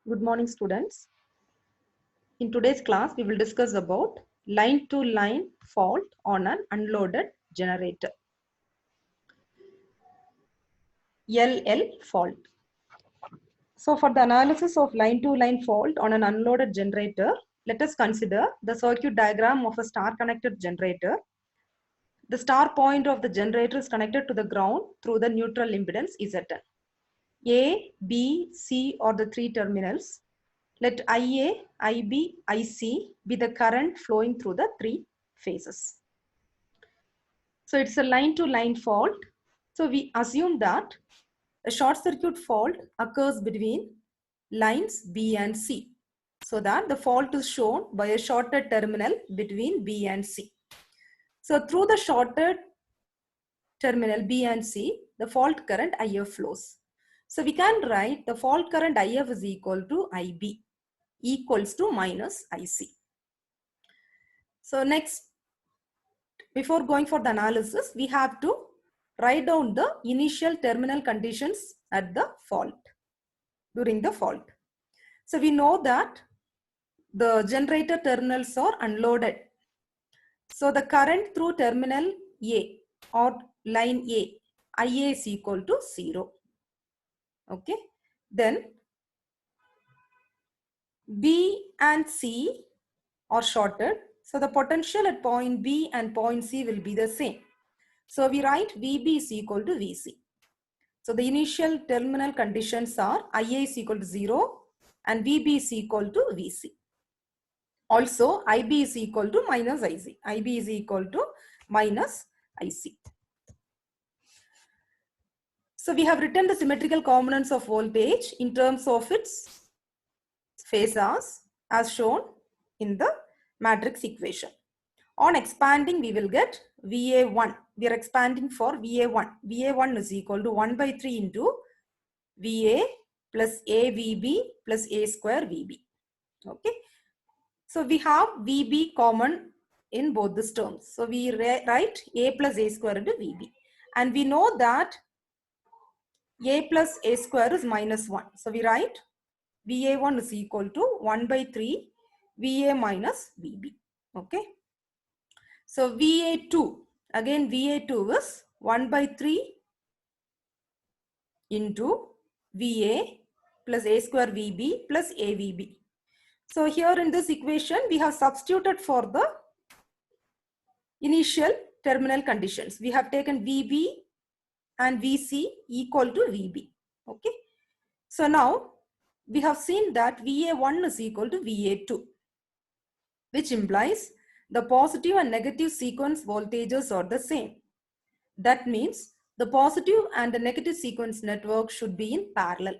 Good morning, students. In today's class, we will discuss about line-to-line fault on an unloaded generator. LL fault. So for the analysis of line-to-line fault on an unloaded generator, let us consider the circuit diagram of a star-connected generator. The star point of the generator is connected to the ground through the neutral impedance Zn. A, B, C are the three terminals. Let IA, IB, IC be the current flowing through the three phases. So it's a line-to-line fault. So we assume that a short circuit fault occurs between lines B and C. So that the fault is shown by a shorted terminal between B and C. So through the shorted terminal B and C, the fault current IF flows. So we can write the fault current IF is equal to IB equals to minus IC. So next, before going for the analysis, we have to write down the initial terminal conditions at the fault, during the fault. So we know that the generator terminals are unloaded. So the current through terminal A or line A, IA is equal to 0. Okay. Then B and C are shorted. So the potential at point B and point C will be the same. So we write VB is equal to VC. So the initial terminal conditions are IA is equal to 0 and VB is equal to VC. Also, IB is equal to minus IC. IB is equal to minus IC. So we have written the symmetrical components of voltage in terms of its phasors as shown in the matrix equation. On expanding, we will get VA1. We are expanding for VA1. VA1 is equal to 1 by 3 into VA plus AVB plus A square VB. Okay. So we have VB common in both these terms. So we write A plus A square into VB. And we know that A plus A square is minus 1. So we write VA1 is equal to 1 by 3 VA minus VB. Okay. So VA2, again VA2 is 1 by 3 into VA plus A square VB plus AVB. So here in this equation, we have substituted for the initial terminal conditions. We have taken VB and VC equal to VB. Okay. So now we have seen that VA1 is equal to VA2, which implies the positive and negative sequence voltages are the same. That means the positive and the negative sequence network should be in parallel.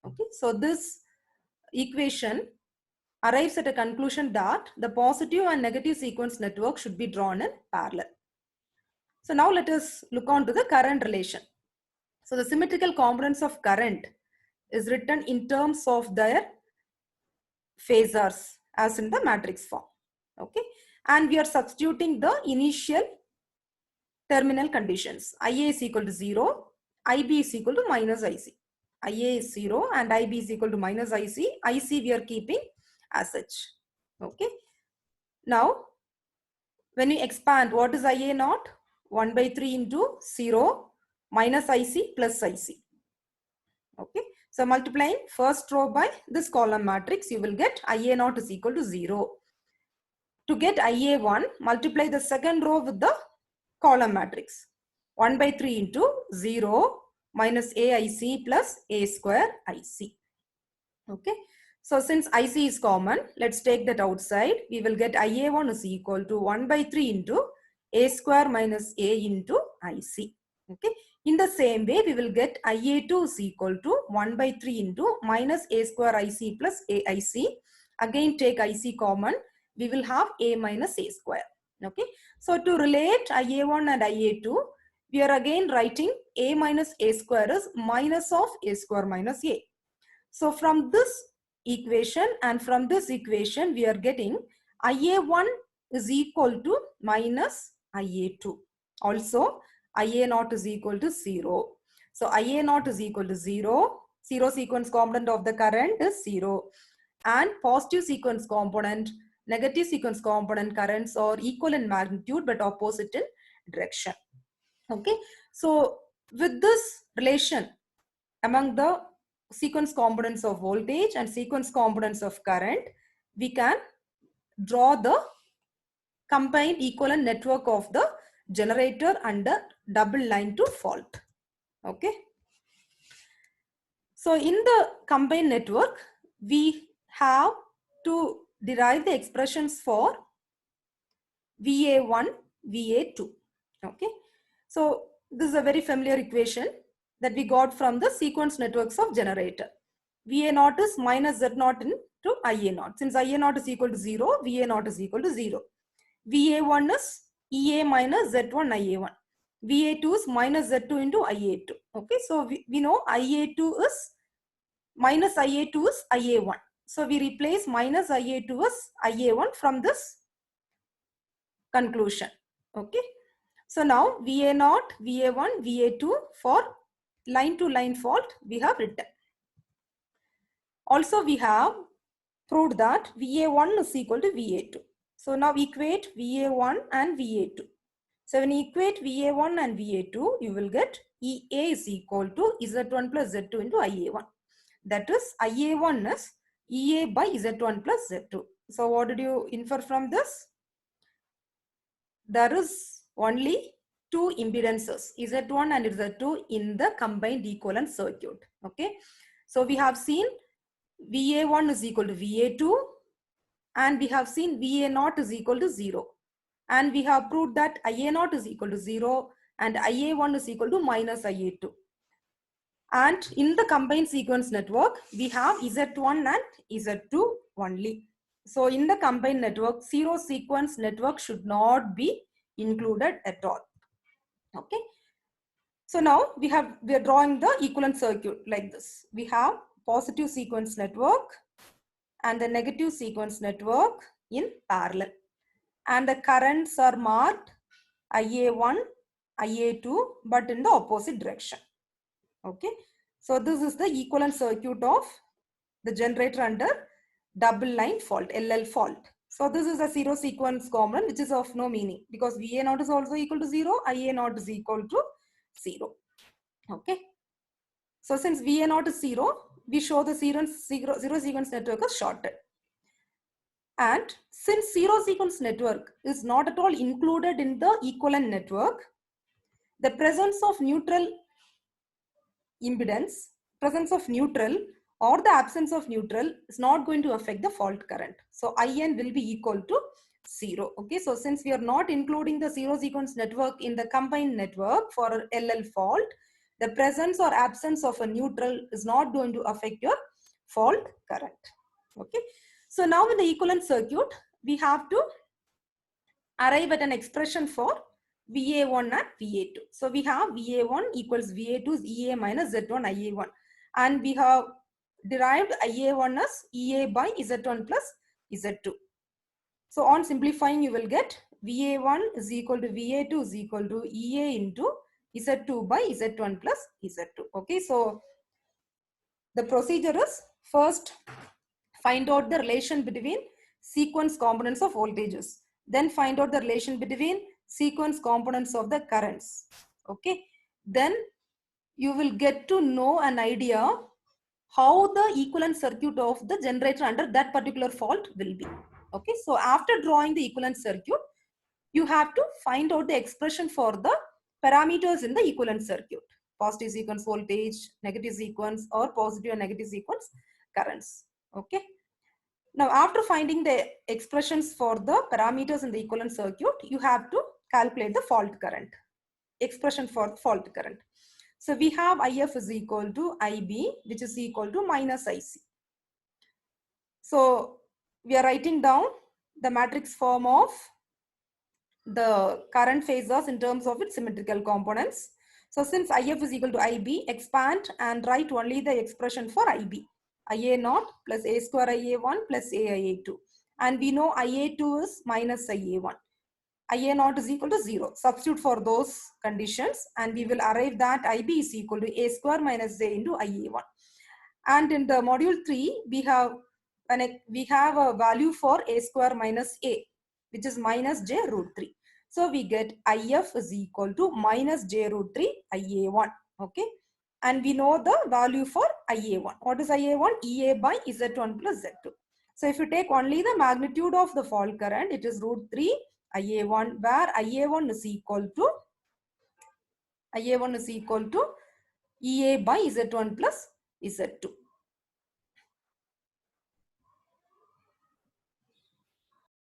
Okay. So this equation arrives at a conclusion that the positive and negative sequence network should be drawn in parallel. So now let us look on to the current relation. So the symmetrical components of current is written in terms of their phasors as in the matrix form. Okay. And we are substituting the initial terminal conditions. IA is equal to 0, IB is equal to minus IC. IA is 0 and IB is equal to minus IC. IC we are keeping as such. Okay. Now, when you expand, what is IA naught? 1 by 3 into 0 minus IC plus IC. Okay. So multiplying first row by this column matrix, you will get IA naught is equal to 0. To get IA1, multiply the second row with the column matrix. 1 by 3 into 0 minus AIC plus A square IC. Okay. So since IC is common, let's take that outside. We will get IA1 is equal to 1 by 3 into A square minus A into IC. Okay. In the same way, we will get IA2 is equal to 1 by 3 into minus A square IC plus AIC. Again, take IC common. We will have A minus A square. Okay. So to relate IA1 and IA2, we are again writing A minus A square is minus of A square minus A. So from this equation and from this equation, we are getting IA1 is equal to minus IA2. Also, IA naught is equal to 0. So IA naught is equal to 0 Zero sequence component of the current is 0. And positive sequence component, negative sequence component currents are equal in magnitude but opposite in direction. Okay. So with this relation among the sequence components of voltage and sequence components of current, we can draw the combined equivalent network of the generator under double line to fault. Okay. So in the combined network, we have to derive the expressions for VA1, VA2. Okay. So this is a very familiar equation that we got from the sequence networks of generator. VA0 is minus Z0 into IA0. Since IA0 is equal to 0, VA0 is equal to 0. VA1 is EA minus Z1 IA1. VA2 is minus Z2 into IA2. Okay, so we know IA2 is minus IA2 is IA1. So we replace minus IA2 as IA1 from this conclusion. Okay, so now VA0, VA1, VA2 for line to line fault we have written. Also we have proved that VA1 is equal to VA2. So now equate VA1 and VA2. So when you equate VA1 and VA2, you will get EA is equal to Z1 plus Z2 into IA1. That is IA1 is EA by Z1 plus Z2. So what did you infer from this? There is only two impedances, Z1 and Z2 in the combined equivalent circuit. Okay. So we have seen VA1 is equal to VA2 and we have seen VA0 is equal to 0. And we have proved that IA0 is equal to 0 and IA1 is equal to minus IA2. And in the combined sequence network, we have Z1 and Z2 only. So in the combined network, zero sequence network should not be included at all. Okay. So now we are drawing the equivalent circuit like this. We have positive sequence network and the negative sequence network in parallel. And the currents are marked IA1, IA2, but in the opposite direction. Okay. So this is the equivalent circuit of the generator under double line fault, LL fault. So this is a zero sequence component which is of no meaning because VA0 is also equal to 0, IA0 is equal to 0. Okay. So since VA0 is 0, we show the zero sequence network is shorted. And since zero sequence network is not at all included in the equivalent network, the presence of neutral impedance, presence of neutral or the absence of neutral is not going to affect the fault current. So IN will be equal to 0. Okay, so since we are not including the zero sequence network in the combined network for LL fault, the presence or absence of a neutral is not going to affect your fault current. Okay, so now in the equivalent circuit, we have to arrive at an expression for VA1 and VA2. So we have VA1 equals VA2 is EA minus Z1 IA1. And we have derived IA1 as EA by Z1 plus Z2. So on simplifying, you will get VA1 is equal to VA2 is equal to EA into Z2 by Z1 plus Z2. Okay, so the procedure is first find out the relation between sequence components of voltages. Then find out the relation between sequence components of the currents. Okay. Then you will get to know an idea how the equivalent circuit of the generator under that particular fault will be. Okay. So after drawing the equivalent circuit, you have to find out the expression for the parameters in the equivalent circuit. Positive sequence voltage, negative sequence or positive and negative sequence currents. Okay. Now, after finding the expressions for the parameters in the equivalent circuit, you have to calculate the fault current, expression for fault current. So we have IF is equal to IB, which is equal to minus IC. So we are writing down the matrix form of the current phasors in terms of its symmetrical components. So since IF is equal to IB, expand and write only the expression for IB. IA0 plus A square IA1 plus A IA2. And we know IA2 is minus IA1. IA0 is equal to 0. Substitute for those conditions and we will arrive that IB is equal to A square minus A into IA1. And in the module 3, we have a value for a square minus a, which is minus j root 3. So we get if is equal to minus j root 3 ia1. Okay. And we know the value for ia1. What is ia1? ea by z1 plus z2. So if you take only the magnitude of the fault current, it is root 3 ia1, where ia1 is equal to ea by z1 plus z2.